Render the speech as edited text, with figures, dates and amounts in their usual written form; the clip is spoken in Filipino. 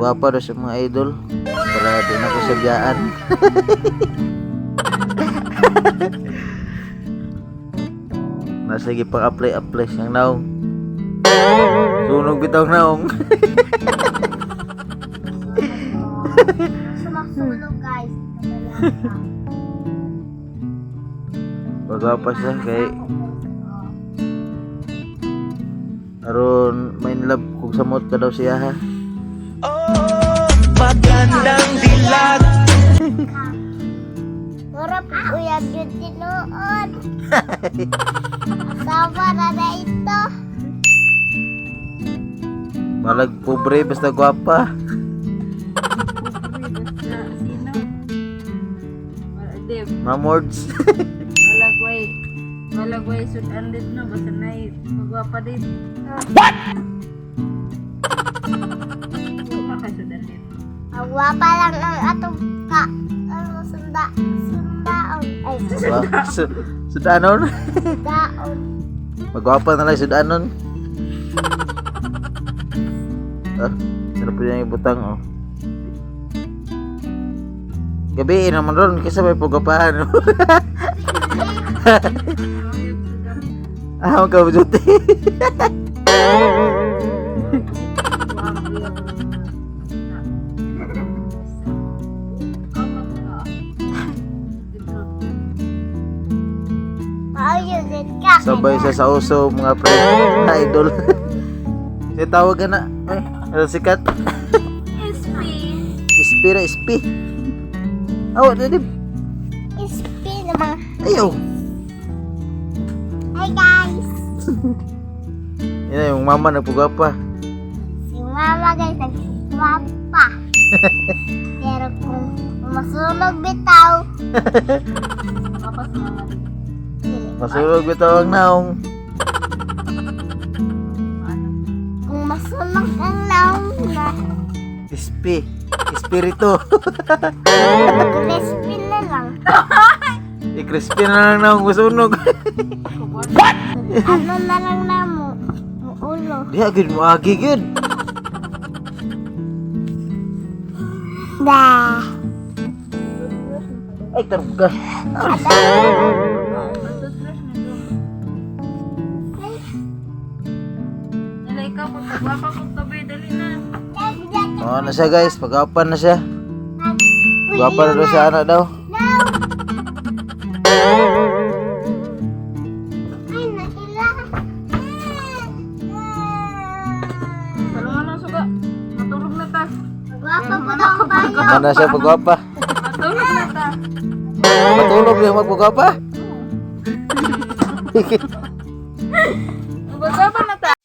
gwapa daw sa mga idol. Para di na ko sadyaan. Nasa lagi pang apply siyang naong. Sunog bitaw naong. Sumasulog guys. Bagapa siya kay aron main love kung samot ka daw siya ha. Magandang dilag. Mura po kuya beauty noon. Asawa na ito. Malag pobre basta gwapa. Mamords. Malagway sudan dit no basta nay magwapa dit. Wala ka sudan dit. Awa pa lang ang atong sundaon. Ay, Sudanon. sundaon. Magwapa na lang sudanon. Ah, ano po yung ibutang oh. Gabi naman ron kasi may pagapahan. Ah, magkabujuti. Maayusin ka. Sabay sa uso mga pre, mga idol. Siya tawag na. Ay, ano sikat? SP. Ispira, ispi. Aw, dali. Ispi naman. Ayaw. Hi guys. Yan na yung mama nagpugapa. Si mama guys nagpapa. Pero kung masunog bitaw. Kapas mga dit. Masulog bitaw ang naong. Kung masunog ang naong na. Ispi. Espiritu. Crispy na lang. I-crispy na lang naong masunog. Ano na lang na mo? Ang ulo. Di agad mo agi gud. Da. Ay, targa. Nila ikaw kung magwapa kung tabi dali na. Oh, na siya guys, pag-apan na siya. Gwapa na daw sa anak daw. Ay, nakila. Salungan lang suga. Matulog na ta. Gwapa po daw ang bayo. Mana siya pag-gwapa? Matulog na ta. Matulog yung magpag-gwapa? Magwapa na ta.